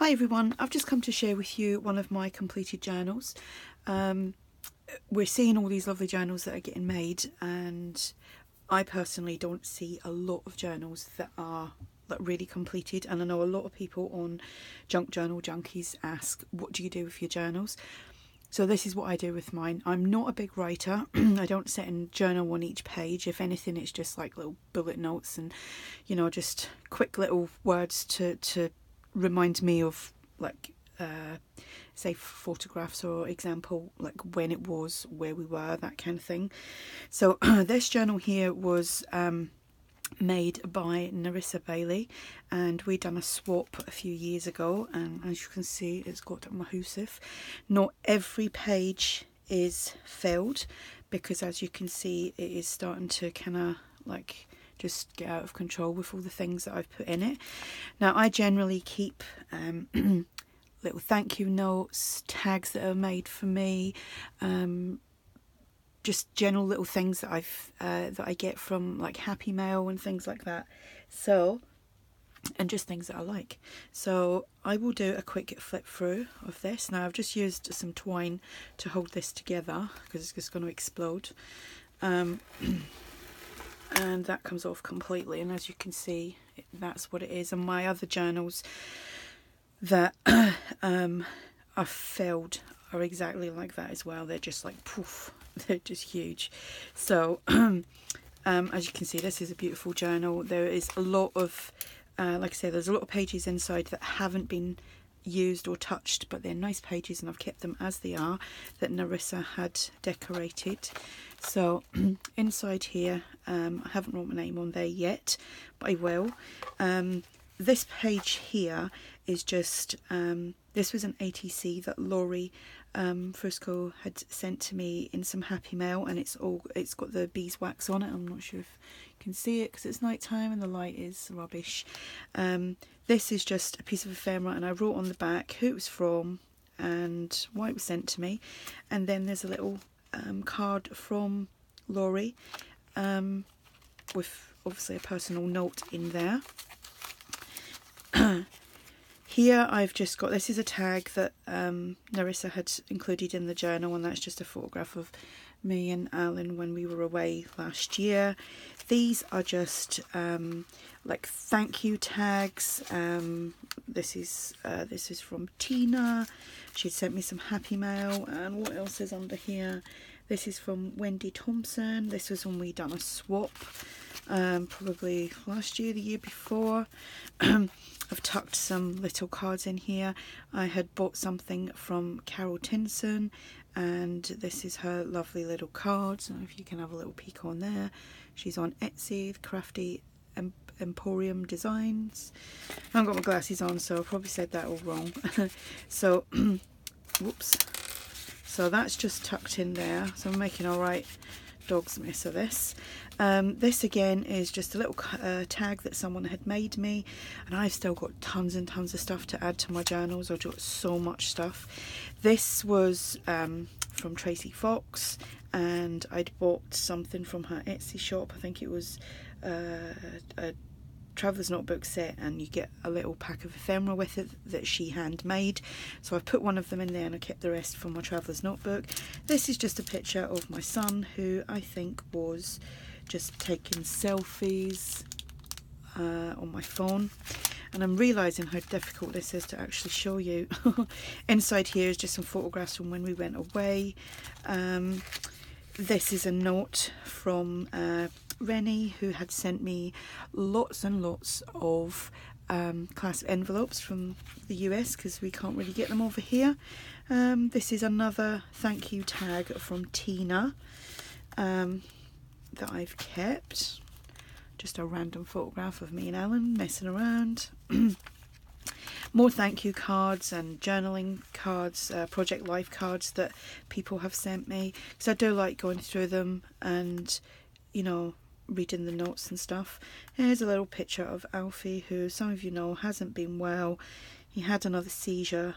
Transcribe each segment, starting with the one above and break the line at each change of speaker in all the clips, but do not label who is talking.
Hi everyone, I've just come to share with you one of my completed journals. We're seeing all these lovely journals that are getting made, and I personally don't see a lot of journals that are really completed, and I know a lot of people on Junk Journal Junkies ask, what do you do with your journals? So this is what I do with mine. I'm not a big writer. I don't set a journal on each page. If anything, it's just like little bullet notes and, you know, just quick little words to remind me of, like, say photographs or example, like when it was, where we were, that kind of thing. So this journal here was made by Narissa Bailey, and we done a swap a few years ago, and as you can see, it's got Mahusif. Not every page is filled, because as you can see, it is starting to kind of like just get out of control with all the things that I've put in it. Now I generally keep little thank you notes, tags that are made for me, just general little things that that I get from like Happy Mail and things like that. So, and just things that I like. So I will do a quick flip through of this. Now I've just used some twine to hold this together because it's just going to explode. And that comes off completely, and as you can see, that's what it is. And my other journals that are filled are exactly like that as well. They're just like poof, they're just huge. So as you can see, this is a beautiful journal. There is a lot of like I say, there's a lot of pages inside that haven't been used or touched, but they're nice pages, and I've kept them as they are, that Narissa had decorated. So inside here, I haven't wrote my name on there yet, but I will. This page here is just this was an ATC that Laurie Frisco had sent to me in some Happy Mail, and it's got the beeswax on it. I'm not sure if you can see it because it's night time and the light is rubbish. This is just a piece of ephemera, and I wrote on the back who it was from and why it was sent to me, and then there's a little card from Laurie with obviously a personal note in there. Here I've just got, this is a tag that Narissa had included in the journal, and that's just a photograph of me and Alan when we were away last year. These are just like thank you tags. This is from Tina. She sent me some Happy Mail. And what else is under here? This is from Wendy Thompson. This was when we done a swap, probably last year, the year before. I've tucked some little cards in here. I had bought something from Carol Tinson, and this is her lovely little cards. I don't know if you can have a little peek on there. She's on Etsy, the Crafty Emporium Designs. I haven't got my glasses on, so I probably said that all wrong. So, whoops. So that's just tucked in there. So I'm making all right dog's mess of this. This again is just a little tag that someone had made me, and I've still got tons and tons of stuff to add to my journals. I've got so much stuff. This was from Tracy Fox, and I'd bought something from her Etsy shop. I think it was a traveller's notebook set, and you get a little pack of ephemera with it that she handmade. So I've put one of them in there, and I kept the rest for my traveller's notebook. This is just a picture of my son, who I think was just taking selfies on my phone, and I'm realising how difficult this is to actually show you. Inside here is just some photographs from when we went away. This is a note from Rennie, who had sent me lots and lots of clasp envelopes from the US, because we can't really get them over here. This is another thank you tag from Tina that I've kept. Just a random photograph of me and Alan messing around. More thank you cards and journaling cards, Project Life cards that people have sent me, because I do like going through them and, you know, reading the notes and stuff. Here's a little picture of Alfie, who some of you know hasn't been well. He had another seizure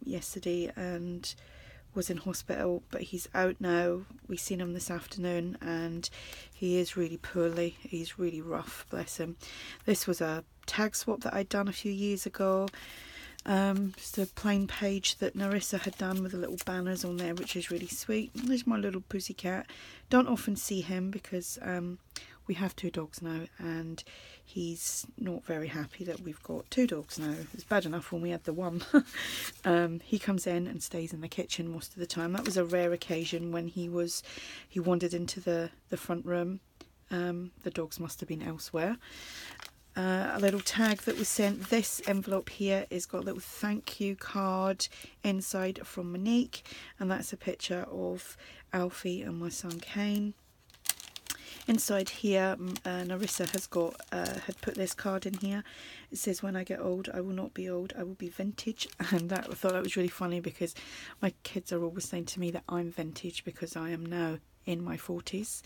yesterday and was in hospital, but he's out now. We seen him this afternoon, and he is really poorly. He's really rough, bless him. This was a tag swap that I'd done a few years ago. Just a plain page that Narissa had done with the little banners on there, which is really sweet. There's my little pussycat. Don't often see him because we have 2 dogs now, and he's not very happy that we've got 2 dogs now. It's bad enough when we had the one. He comes in and stays in the kitchen most of the time. That was a rare occasion when he wandered into the front room. The dogs must have been elsewhere. A little tag that was sent. This envelope here is got a little thank you card inside from Monique, and that's a picture of Alfie and my son Kane. Inside here, Narissa has got had put this card in here. It says, "When I get old, I will not be old, I will be vintage." And I thought that was really funny because my kids are always saying to me that I'm vintage because I am now in my 40s.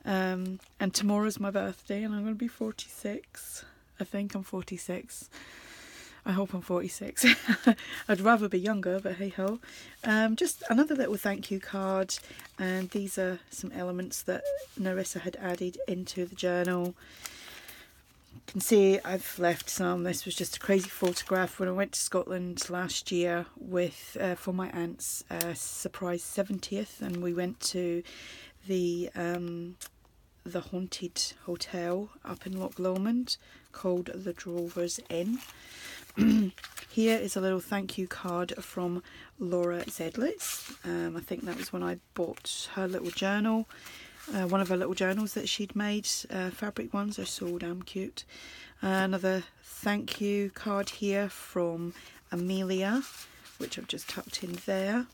And tomorrow's my birthday and I'm going to be 46. I think I'm 46. I hope I'm 46. I'd rather be younger, but hey ho. Just another little thank you card, and these are some elements that Narissa had added into the journal. You can see I've left some. This was just a crazy photograph when I went to Scotland last year with for my aunt's surprise 70th, and we went to the haunted hotel up in Loch Lomond called the Drovers Inn. Here is a little thank you card from Laura Zedlitz. I think that was when I bought her little journal, one of her little journals that she'd made, fabric ones. They're so damn cute. Another thank you card here from Amelia, which I've just tucked in there.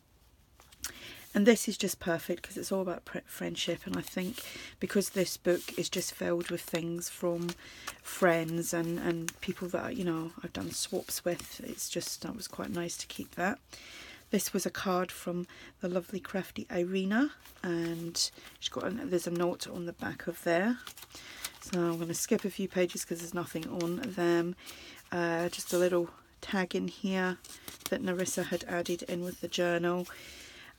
And this is just perfect because it's all about friendship, and I think because this book is just filled with things from friends and people that, you know, I've done swaps with, it's just, that was quite nice to keep that. This was a card from the lovely crafty Irina, and she's got there's a note on the back of there. So I'm going to skip a few pages because there's nothing on them. Just a little tag in here that Narissa had added in with the journal.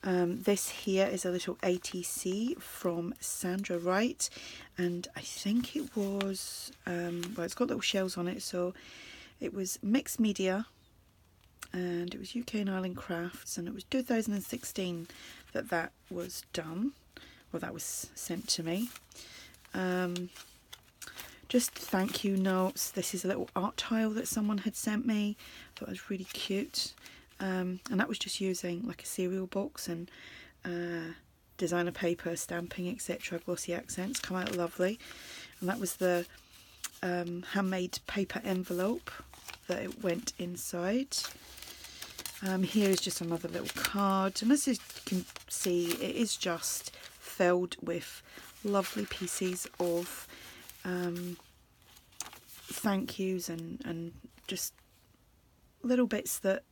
This here is a little ATC from Sandra Wright, and I think it was, well, it's got little shells on it, so it was mixed media, and it was UK and Ireland Crafts, and it was 2016 that was done, well, that was sent to me. Just thank you notes. This is a little art tile that someone had sent me. I thought it was really cute. And that was just using like a cereal box and designer paper, stamping, etc. Glossy accents, come out lovely. And that was the handmade paper envelope that it went inside. Here is just another little card, and as you can see, it is just filled with lovely pieces of thank yous and just little bits that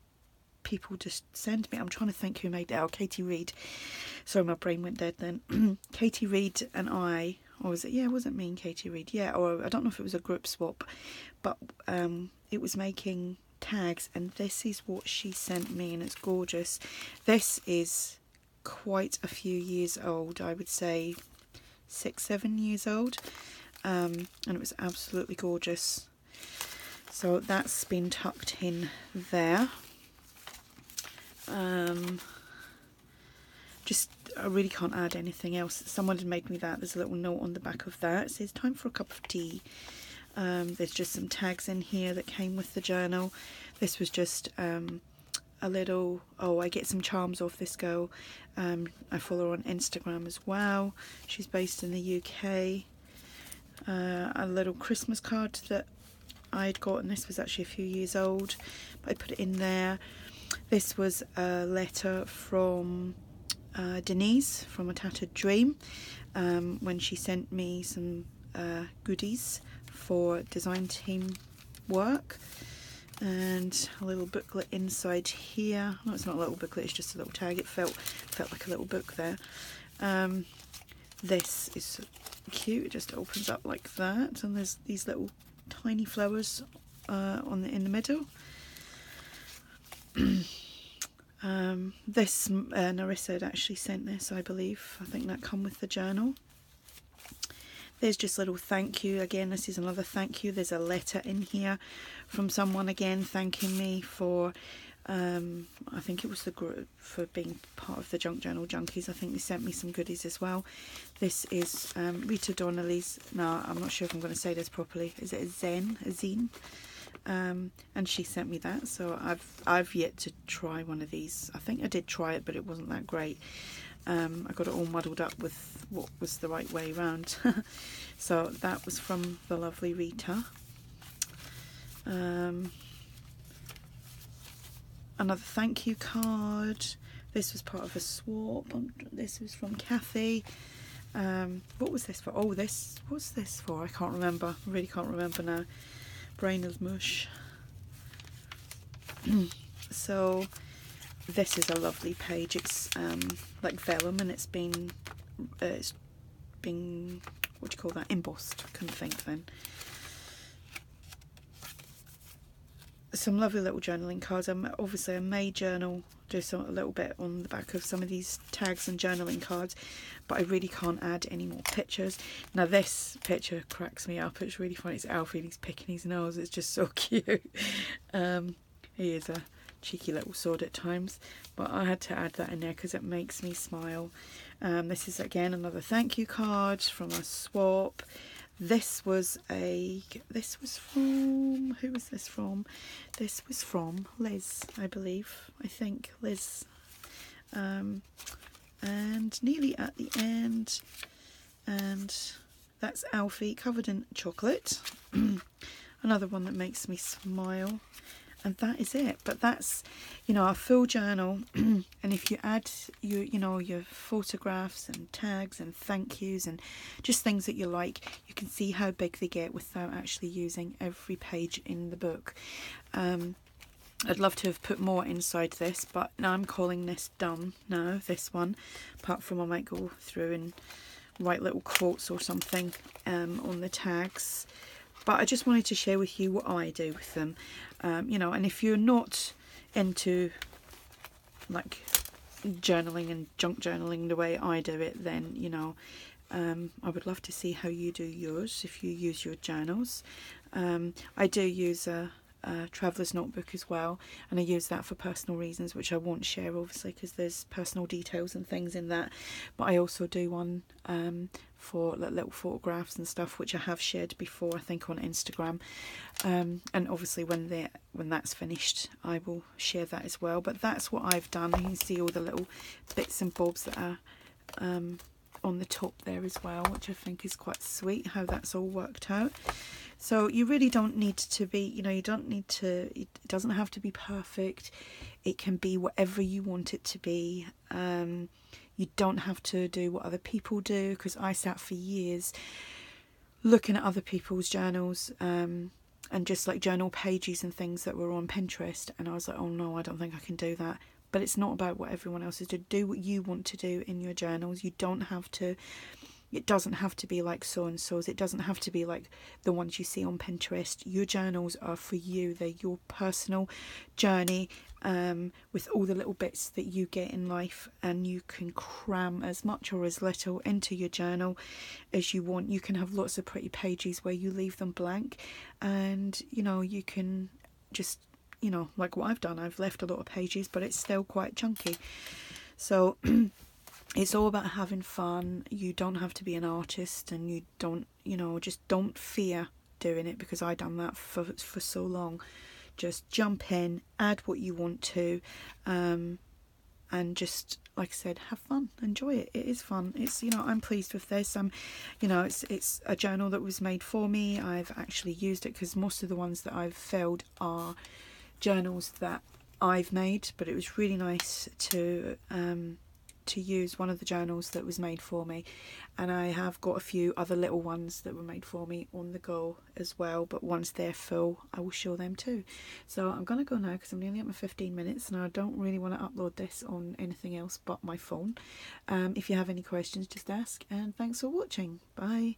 people just send me. I'm trying to think who made it. Oh, Katie Reed. Sorry, my brain went dead then. Katie Reed and I, or was it? Yeah, it wasn't me and Katie Reed. Yeah, or I don't know if it was a group swap, but it was making tags, and this is what she sent me, and it's gorgeous. This is quite a few years old. I would say 6-7 years old, and it was absolutely gorgeous. So that's been tucked in there. I really can't add anything else. Someone had made me that. There's a little note on the back of that. It says time for a cup of tea. There's just some tags in here that came with the journal. This was just a little, I get some charms off this girl. I follow her on Instagram as well. She's based in the UK. A little Christmas card that I'd got, and this was actually a few years old, but I put it in there. This was a letter from Denise from A Tattered Dream, when she sent me some goodies for design team work, and a little booklet inside here. No, it's not a little booklet, it's just a little tag. It felt like a little book there. This is cute. It just opens up like that, and there's these little tiny flowers in the middle. This Narissa had actually sent this, I believe. I think that come with the journal. There's just a little thank you. Again, this is another thank you. There's a letter in here from someone again thanking me for, I think it was the group, for being part of the Junk Journal Junkies. I think they sent me some goodies as well. This is Rita Donnelly's, no, I'm not sure if I'm going to say this properly. Is it a zine? And she sent me that, so I've yet to try one of these. I think I did try it, but it wasn't that great. I got it all muddled up with what was the right way around. So that was from the lovely Rita. Another thank you card. This was part of a swap. This was from Kathy. What was this for? Oh, this, what's this for? I can't remember. I really can't remember now. Brain is mush. So this is a lovely page. It's like vellum, and it's been what do you call that, embossed. Couldn't think then. Some lovely little journaling cards. Obviously I may journal, do a little bit on the back of some of these tags and journaling cards, but I really can't add any more pictures. Now this picture cracks me up. It's really funny. It's Alfie and he's picking his nose. It's just so cute. He is a cheeky little sword at times, but I had to add that in there because it makes me smile. This is again another thank you card from a swap. This was from, who was this from? This was from Liz, I believe. I think Liz. And nearly at the end, and that's Alfie covered in chocolate. Another one that makes me smile. And that is it. But that's, you know, a full journal. And if you add your photographs and tags and thank yous and just things that you like, you can see how big they get without actually using every page in the book. I'd love to have put more inside this, but now I'm calling this done now, this one. Apart from I might go through and write little quotes or something on the tags. But I just wanted to share with you what I do with them. You know, and if you're not into like journaling and junk journaling the way I do it, then, you know, I would love to see how you do yours if you use your journals. I do use a traveller's notebook as well, and I use that for personal reasons, which I won't share obviously because there's personal details and things in that. But I also do one for little photographs and stuff, which I have shared before, I think on Instagram. And obviously when that's finished, I will share that as well. But that's what I've done. You can see all the little bits and bobs that are on the top there as well, which I think is quite sweet how that's all worked out. So you really don't need to be, you know, you don't need to, it doesn't have to be perfect. It can be whatever you want it to be. You don't have to do what other people do, because I sat for years looking at other people's journals and just like journal pages and things that were on Pinterest, and I was like, oh no, I don't think I can do that. But it's not about what everyone else is doing. Do what you want to do in your journals. You don't have to, it doesn't have to be like so-and-so's. It doesn't have to be like the ones you see on Pinterest. Your journals are for you. They're your personal journey with all the little bits that you get in life, and you can cram as much or as little into your journal as you want. You can have lots of pretty pages where you leave them blank, and, you know, you can just, you know, like what I've done. I've left a lot of pages, but it's still quite chunky. So it's all about having fun. You don't have to be an artist, and you don't, you know, just don't fear doing it, because I done that for so long. Just jump in, add what you want to, and just, like I said, have fun, enjoy it. It is fun. It's, you know, I'm pleased with this. You know, it's a journal that was made for me. I've actually used it, because most of the ones that I've filled are journals that I've made, but it was really nice to use one of the journals that was made for me. And I have got a few other little ones that were made for me on the go as well, but once they're full I will show them too. So I'm gonna go now because I'm nearly at my 15 minutes and I don't really want to upload this on anything else but my phone. If you have any questions, just ask, and thanks for watching. Bye.